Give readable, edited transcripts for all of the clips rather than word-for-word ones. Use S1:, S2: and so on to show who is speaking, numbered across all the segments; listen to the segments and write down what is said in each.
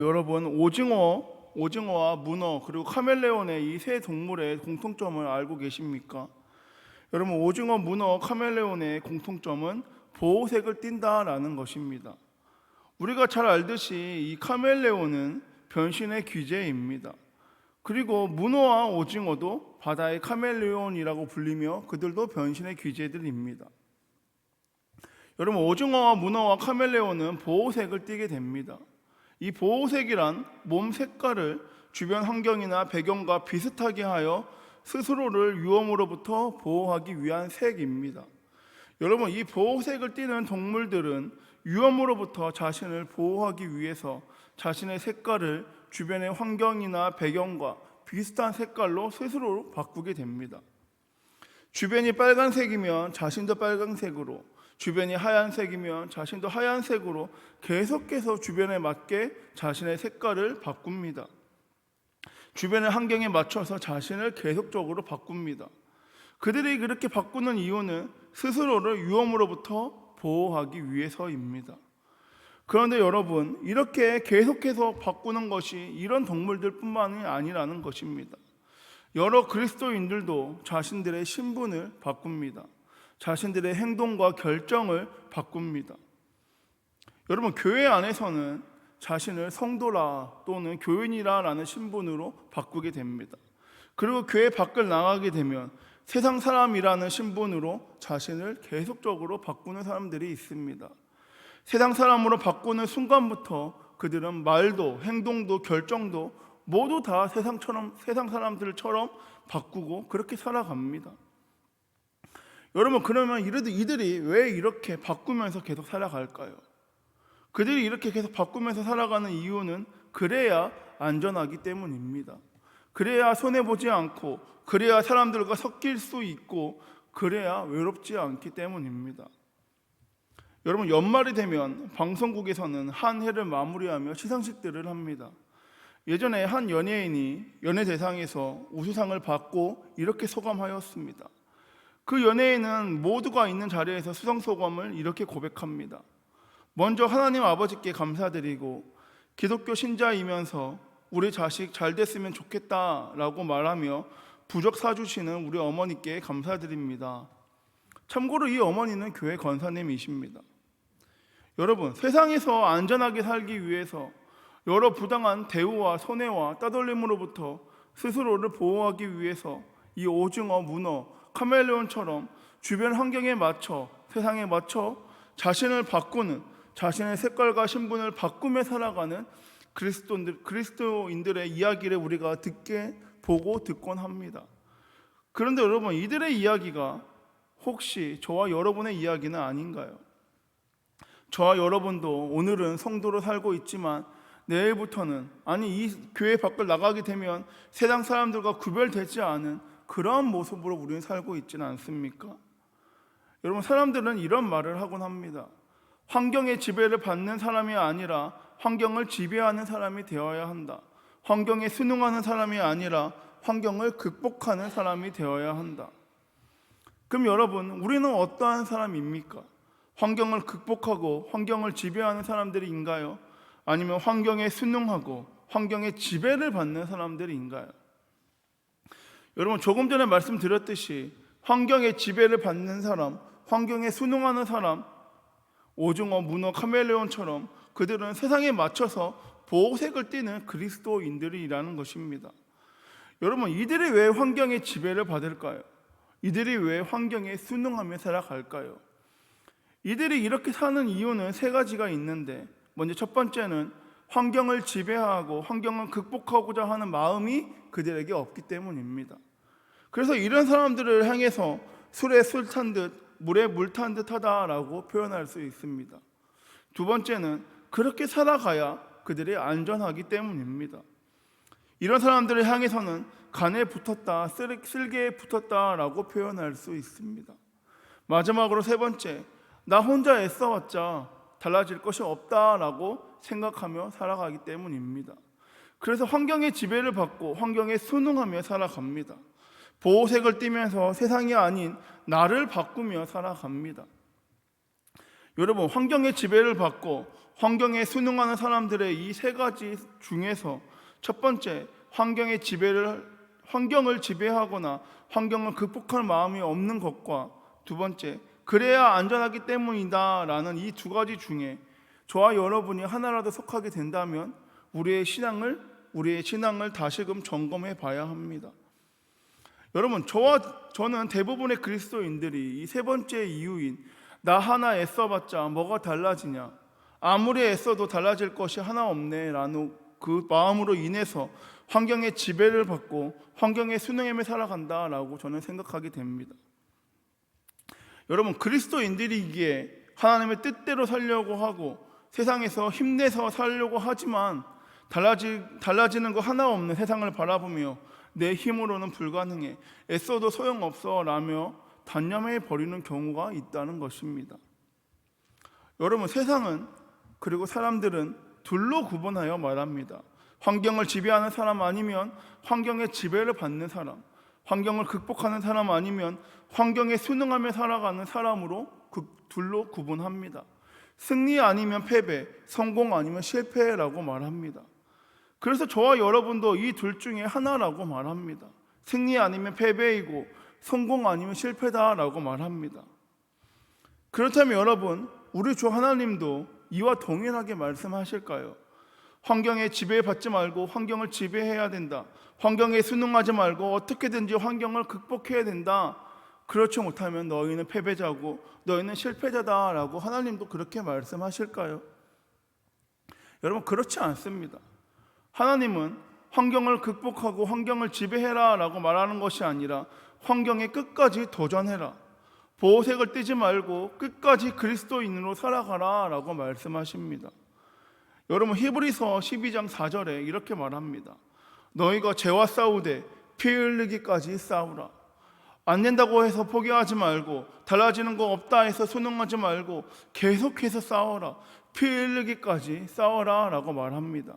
S1: 여러분, 오징어와 문어 그리고 카멜레온의 이 세 동물의 공통점을 알고 계십니까? 여러분, 오징어, 문어, 카멜레온의 공통점은 보호색을 띈다라는 것입니다. 우리가 잘 알듯이 이 카멜레온은 변신의 귀재입니다. 그리고 문어와 오징어도 바다의 카멜레온이라고 불리며 그들도 변신의 귀재들입니다. 여러분, 오징어와 문어와 카멜레온은 보호색을 띠게 됩니다. 이 보호색이란 몸 색깔을 주변 환경이나 배경과 비슷하게 하여 스스로를 위험으로부터 보호하기 위한 색입니다. 여러분, 이 보호색을 띠는 동물들은 위험으로부터 자신을 보호하기 위해서 자신의 색깔을 주변의 환경이나 배경과 비슷한 색깔로 스스로 바꾸게 됩니다. 주변이 빨간색이면 자신도 빨간색으로, 주변이 하얀색이면 자신도 하얀색으로 계속해서 주변에 맞게 자신의 색깔을 바꿉니다. 주변의 환경에 맞춰서 자신을 계속적으로 바꿉니다. 그들이 그렇게 바꾸는 이유는 스스로를 위험으로부터 보호하기 위해서입니다. 그런데 여러분, 이렇게 계속해서 바꾸는 것이 이런 동물들뿐만이 아니라는 것입니다. 여러 그리스도인들도 자신들의 신분을 바꿉니다. 자신들의 행동과 결정을 바꿉니다. 여러분, 교회 안에서는 자신을 성도라 또는 교인이라는 신분으로 바꾸게 됩니다. 그리고 교회 밖을 나가게 되면 세상 사람이라는 신분으로 자신을 계속적으로 바꾸는 사람들이 있습니다. 세상 사람으로 바꾸는 순간부터 그들은 말도 행동도 결정도 모두 다 세상 사람들처럼 바꾸고 그렇게 살아갑니다. 여러분, 그러면 이들이 왜 이렇게 바꾸면서 계속 살아갈까요? 그들이 이렇게 계속 바꾸면서 살아가는 이유는 그래야 안전하기 때문입니다. 그래야 손해보지 않고, 그래야 사람들과 섞일 수 있고, 그래야 외롭지 않기 때문입니다. 여러분, 연말이 되면 방송국에서는 한 해를 마무리하며 시상식들을 합니다. 예전에 한 연예인이 연예대상에서 우수상을 받고 이렇게 소감하였습니다. 그 연예인은 모두가 있는 자리에서 수상소감을 이렇게 고백합니다. 먼저 하나님 아버지께 감사드리고 기독교 신자이면서 우리 자식 잘 됐으면 좋겠다라고 말하며 부적 사주시는 우리 어머니께 감사드립니다. 참고로 이 어머니는 교회 권사님이십니다. 여러분, 세상에서 안전하게 살기 위해서 여러 부당한 대우와 손해와 따돌림으로부터 스스로를 보호하기 위해서 이 오징어, 문어, 카멜레온처럼 주변 환경에 맞춰, 세상에 맞춰 자신을 바꾸는, 자신의 색깔과 신분을 바꾸며 살아가는 그리스도인들의 이야기를 우리가 보고 듣곤 합니다. 그런데 여러분, 이들의 이야기가 혹시 저와 여러분의 이야기는 아닌가요? 저와 여러분도 오늘은 성도로 살고 있지만 내일부터는, 아니 이 교회 밖을 나가게 되면 세상 사람들과 구별되지 않은 그러한 모습으로 우리는 살고 있지는 않습니까? 여러분, 사람들은 이런 말을 하곤 합니다. 환경의 지배를 받는 사람이 아니라 환경을 지배하는 사람이 되어야 한다. 환경에 순응하는 사람이 아니라 환경을 극복하는 사람이 되어야 한다. 그럼 여러분, 우리는 어떠한 사람입니까? 환경을 극복하고 환경을 지배하는 사람들인가요? 아니면 환경에 순응하고 환경의 지배를 받는 사람들인가요? 여러분, 조금 전에 말씀드렸듯이 환경의 지배를 받는 사람, 환경에 순응하는 사람, 오징어, 문어, 카멜레온처럼 그들은 세상에 맞춰서 보호색을 띠는 그리스도인들이라는 것입니다. 여러분, 이들이 왜 환경의 지배를 받을까요? 이들이 왜 환경에 순응하며 살아갈까요? 이들이 이렇게 사는 이유는 세 가지가 있는데, 먼저 첫 번째는 환경을 지배하고 환경을 극복하고자 하는 마음이 그들에게 없기 때문입니다. 그래서 이런 사람들을 향해서 술에 술 탄 듯 물에 물 탄 듯 하다라고 표현할 수 있습니다. 두 번째는 그렇게 살아가야 그들이 안전하기 때문입니다. 이런 사람들을 향해서는 간에 붙었다, 쓸개에 붙었다라고 표현할 수 있습니다. 마지막으로 세 번째, 나 혼자 애써봤자 달라질 것이 없다라고 생각하며 살아가기 때문입니다. 그래서 환경의 지배를 받고 환경에 순응하며 살아갑니다. 보호색을 띠면서 세상이 아닌 나를 바꾸며 살아갑니다. 여러분, 환경의 지배를 받고 환경에 순응하는 사람들의 이 세 가지 중에서 첫 번째, 환경을 지배하거나 환경을 극복할 마음이 없는 것과 두 번째, 그래야 안전하기 때문이다 라는 이 두 가지 중에 저와 여러분이 하나라도 속하게 된다면 우리의 신앙을 다시금 점검해 봐야 합니다. 여러분, 저는 대부분의 그리스도인들이 이 세 번째 이유인 나 하나 애써봤자 뭐가 달라지냐, 아무리 애써도 달라질 것이 하나 없네 라는 그 마음으로 인해서 환경의 지배를 받고 환경에 순응하며 살아간다라고 저는 생각하게 됩니다. 여러분, 그리스도인들이기에 하나님의 뜻대로 살려고 하고 세상에서 힘내서 살려고 하지만 달라지는 거 하나 없는 세상을 바라보며 내 힘으로는 불가능해, 애써도 소용없어 라며 단념해 버리는 경우가 있다는 것입니다. 여러분, 세상은 그리고 사람들은 둘로 구분하여 말합니다. 환경을 지배하는 사람 아니면 환경의 지배를 받는 사람, 환경을 극복하는 사람 아니면 환경에 순응하며 살아가는 사람으로 둘로 구분합니다. 승리 아니면 패배, 성공 아니면 실패라고 말합니다. 그래서 저와 여러분도 이 둘 중에 하나라고 말합니다. 승리 아니면 패배이고 성공 아니면 실패다라고 말합니다. 그렇다면 여러분, 우리 주 하나님도 이와 동일하게 말씀하실까요? 환경에 지배받지 말고 환경을 지배해야 된다, 환경에 순응하지 말고 어떻게든지 환경을 극복해야 된다, 그렇지 못하면 너희는 패배자고 너희는 실패자다라고 하나님도 그렇게 말씀하실까요? 여러분, 그렇지 않습니다. 하나님은 환경을 극복하고 환경을 지배해라 라고 말하는 것이 아니라 환경에 끝까지 도전해라, 보호색을 떼지 말고 끝까지 그리스도인으로 살아가라 라고 말씀하십니다. 여러분, 히브리서 12장 4절에 이렇게 말합니다. 너희가 죄와 싸우되 피 흘리기까지 싸우라. 안 된다고 해서 포기하지 말고 달라지는 거 없다 해서 순응하지 말고 계속해서 싸워라, 피 흘리기까지 싸워라 라고 말합니다.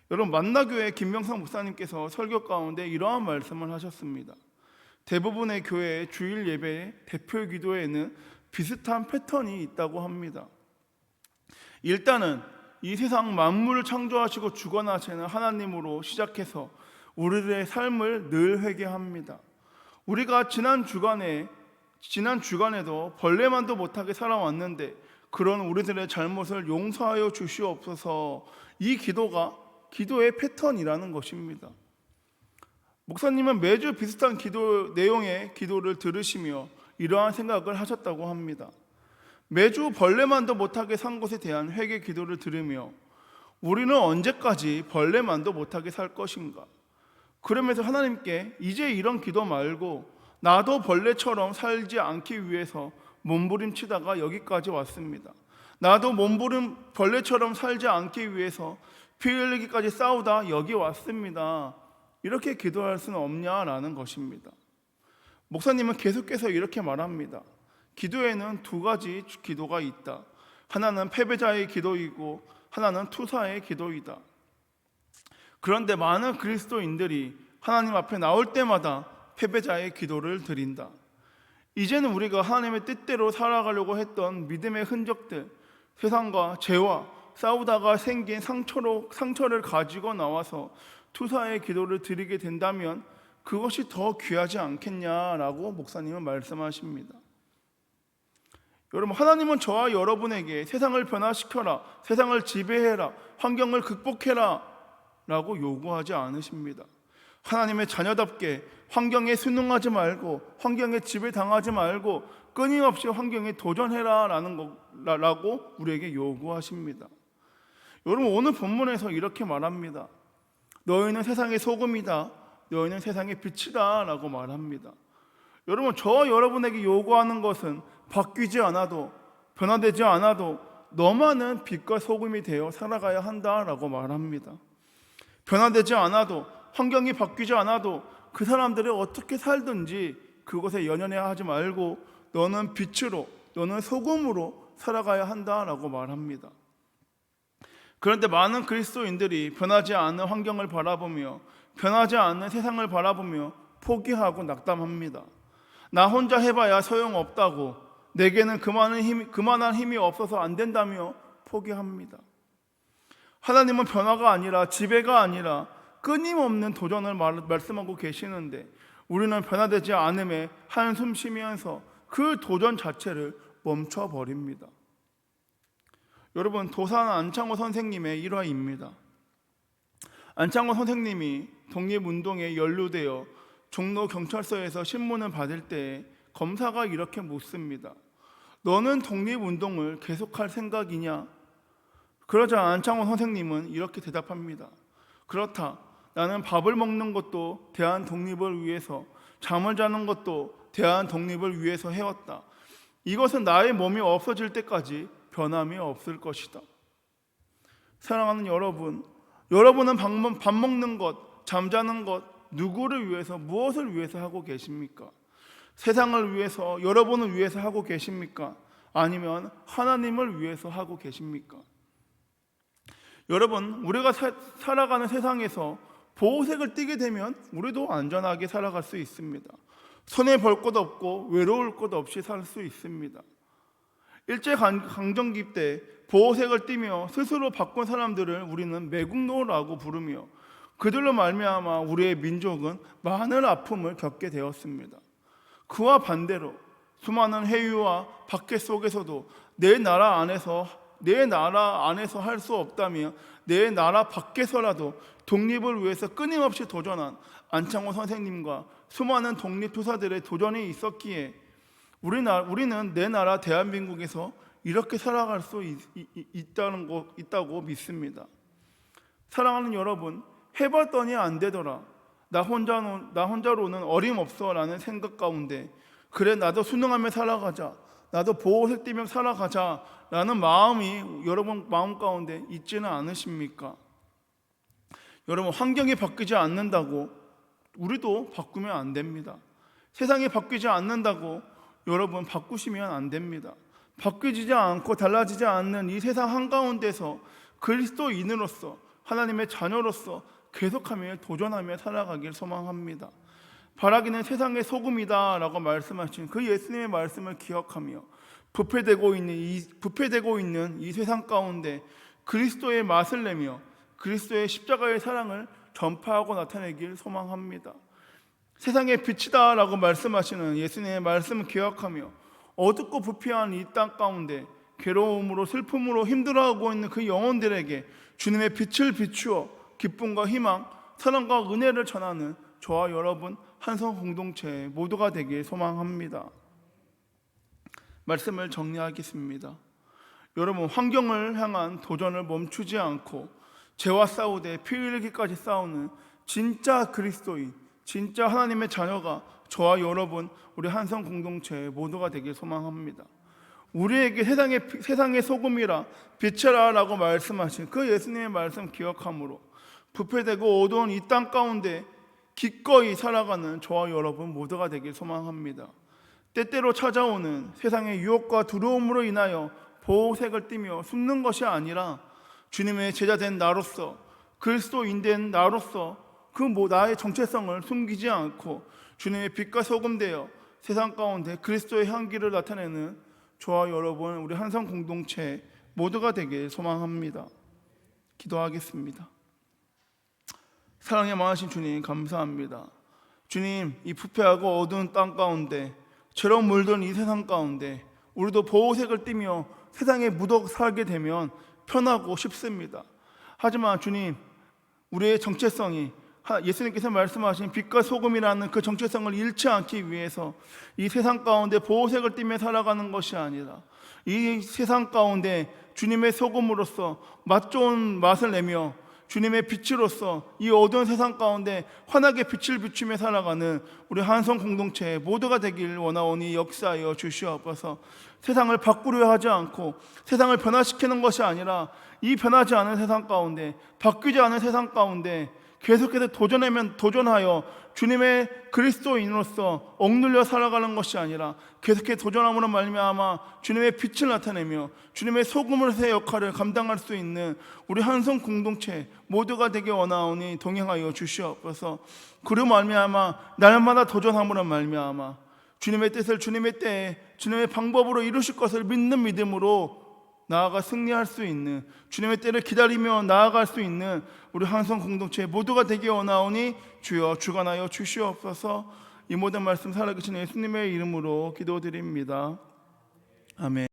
S1: 여러분, 만나교회 김명상 목사님께서 설교 가운데 이러한 말씀을 하셨습니다. 대부분의 교회의 주일 예배의 대표 기도에는 비슷한 패턴이 있다고 합니다. 일단은 이 세상 만물을 창조하시고 주관하시는 하나님으로 시작해서 우리들의 삶을 늘 회개합니다. 우리가 지난 주간에도 벌레만도 못하게 살아왔는데 그런 우리들의 잘못을 용서하여 주시옵소서, 이 기도의 패턴이라는 것입니다. 목사님은 매주 비슷한 내용의 기도를 들으시며 이러한 생각을 하셨다고 합니다. 매주 벌레만도 못하게 산 것에 대한 회개 기도를 들으며 우리는 언제까지 벌레만도 못하게 살 것인가? 그러면서 하나님께 이제 이런 기도 말고 나도 벌레처럼 살지 않기 위해서 몸부림치다가 여기까지 왔습니다. 나도 벌레처럼 살지 않기 위해서 피 흘리기까지 싸우다 여기 왔습니다. 이렇게 기도할 수는 없냐라는 것입니다. 목사님은 계속해서 이렇게 말합니다. 기도에는 두 가지 기도가 있다. 하나는 패배자의 기도이고 하나는 투사의 기도이다. 그런데 많은 그리스도인들이 하나님 앞에 나올 때마다 패배자의 기도를 드린다. 이제는 우리가 하나님의 뜻대로 살아가려고 했던 믿음의 흔적들, 세상과 죄와 싸우다가 생긴 상처를 가지고 나와서 투사의 기도를 드리게 된다면 그것이 더 귀하지 않겠냐라고 목사님은 말씀하십니다. 여러분, 하나님은 저와 여러분에게 세상을 변화시켜라, 세상을 지배해라, 환경을 극복해라 라고 요구하지 않으십니다. 하나님의 자녀답게 환경에 순응하지 말고 환경에 지배당하지 말고 끊임없이 환경에 도전해라 라고 우리에게 요구하십니다. 여러분, 오늘 본문에서 이렇게 말합니다. 너희는 세상의 소금이다, 너희는 세상의 빛이다 라고 말합니다. 여러분, 저와 여러분에게 요구하는 것은 바뀌지 않아도 변화되지 않아도 너만은 빛과 소금이 되어 살아가야 한다라고 말합니다. 변화되지 않아도 환경이 바뀌지 않아도 그 사람들이 어떻게 살든지 그것에 연연해야 하지 말고 너는 빛으로, 너는 소금으로 살아가야 한다라고 말합니다. 그런데 많은 그리스도인들이 변하지 않는 환경을 바라보며 변하지 않는 세상을 바라보며 포기하고 낙담합니다. 나 혼자 해봐야 소용없다고, 내게는 그만한 힘이 없어서 안 된다며 포기합니다. 하나님은 변화가 아니라 지배가 아니라 끊임없는 도전을 말씀하고 계시는데 우리는 변화되지 않음에 한숨 쉬면서 그 도전 자체를 멈춰버립니다. 여러분, 도산 안창호 선생님의 일화입니다. 안창호 선생님이 독립운동에 연루되어 종로 경찰서에서 신문을 받을 때 검사가 이렇게 묻습니다. 너는 독립운동을 계속할 생각이냐? 그러자 안창호 선생님은 이렇게 대답합니다. 그렇다. 나는 밥을 먹는 것도 대한 독립을 위해서, 잠을 자는 것도 대한 독립을 위해서 해왔다. 이것은 나의 몸이 없어질 때까지 변함이 없을 것이다. 사랑하는 여러분, 여러분은 밥 먹는 것, 잠자는 것, 누구를 위해서, 무엇을 위해서 하고 계십니까? 세상을 위해서, 여러분을 위해서 하고 계십니까? 아니면 하나님을 위해서 하고 계십니까? 여러분, 우리가 살아가는 세상에서 보호색을 띠게 되면 우리도 안전하게 살아갈 수 있습니다. 손해볼 것 없고 외로울 것 없이 살 수 있습니다. 일제강점기 때 보호색을 띠며 스스로 바꾼 사람들을 우리는 매국노라고 부르며 그들로 말미암아 우리의 민족은 많은 아픔을 겪게 되었습니다. 그와 반대로 수많은 해유와 박해 속에서도 내 나라 안에서 할 수 없다며 내 나라 밖에서라도 독립을 위해서 끊임없이 도전한 안창호 선생님과 수많은 독립투사들의 도전이 있었기에 우리는 내 나라 대한민국에서 이렇게 살아갈 수 있다고 믿습니다. 사랑하는 여러분, 해봤더니 안 되더라. 나 혼자로는 어림없어 라는 생각 가운데 그래 나도 순응하며 살아가자, 나도 보호색 띠며 살아가자 라는 마음이 여러분 마음 가운데 있지는 않으십니까? 여러분, 환경이 바뀌지 않는다고 우리도 바꾸면 안 됩니다. 세상이 바뀌지 않는다고 여러분 바꾸시면 안 됩니다. 바뀌지 않고 달라지지 않는 이 세상 한가운데서 그리스도인으로서 하나님의 자녀로서 계속하며 도전하며 살아가길 소망합니다. 바라기는 세상의 소금이다 라고 말씀하신 그 예수님의 말씀을 기억하며 부패되고 있는 이 세상 가운데 그리스도의 맛을 내며 그리스도의 십자가의 사랑을 전파하고 나타내길 소망합니다. 세상의 빛이다 라고 말씀하시는 예수님의 말씀을 기억하며 어둡고 부패한 이 땅 가운데 괴로움으로 슬픔으로 힘들어하고 있는 그 영혼들에게 주님의 빛을 비추어 기쁨과 희망, 사랑과 은혜를 전하는 저와 여러분 한성 공동체 모두가 되길 소망합니다. 말씀을 정리하겠습니다. 여러분, 환경을 향한 도전을 멈추지 않고 죄와 싸우되 피 흘리기까지 싸우는 진짜 그리스도인, 진짜 하나님의 자녀가 저와 여러분 우리 한성 공동체 모두가 되길 소망합니다. 우리에게 세상의 소금이라 빛이라 라고 말씀하신 그 예수님의 말씀 기억함으로 부패되고 어두운 이 땅 가운데 기꺼이 살아가는 저와 여러분 모두가 되길 소망합니다. 때때로 찾아오는 세상의 유혹과 두려움으로 인하여 보호색을 띠며 숨는 것이 아니라 주님의 제자된 나로서, 그리스도인 된 나로서 나의 정체성을 숨기지 않고 주님의 빛과 소금 되어 세상 가운데 그리스도의 향기를 나타내는 저와 여러분 우리 한성 공동체 모두가 되길 소망합니다. 기도하겠습니다. 사랑에 많으신 주님, 감사합니다. 주님, 이 부패하고 어두운 땅 가운데 죄로 물든 이 세상 가운데 우리도 보호색을 띠며 세상에 묻어 살게 되면 편하고 쉽습니다. 하지만 주님, 우리의 정체성이 예수님께서 말씀하신 빛과 소금이라는 그 정체성을 잃지 않기 위해서 이 세상 가운데 보호색을 띠며 살아가는 것이 아니라 이 세상 가운데 주님의 소금으로서 맛 좋은 맛을 내며 주님의 빛으로서 이 어두운 세상 가운데 환하게 빛을 비추며 살아가는 우리 한성 공동체 모두가 되길 원하오니 역사하여 주시옵소서. 세상을 바꾸려 하지 않고 세상을 변화시키는 것이 아니라 이 변하지 않은 세상 가운데, 바뀌지 않은 세상 가운데 계속해서 도전하여 주님의 그리스도인으로서 억눌려 살아가는 것이 아니라 계속해서 도전함으로 말미암아 주님의 빛을 나타내며 주님의 소금으로서의 역할을 감당할 수 있는 우리 한성 공동체 모두가 되게 원하오니 동행하여 주시옵소서. 그로 말미암아 날마다 도전함으로 말미암아 주님의 뜻을 주님의 때에 주님의 방법으로 이루실 것을 믿는 믿음으로 나아가 승리할 수 있는, 주님의 때를 기다리며 나아갈 수 있는 우리 한성 공동체 모두가 되기 원하오니 주여 주관하여 주시옵소서. 이 모든 말씀 살아계신 예수님의 이름으로 기도드립니다. 아멘.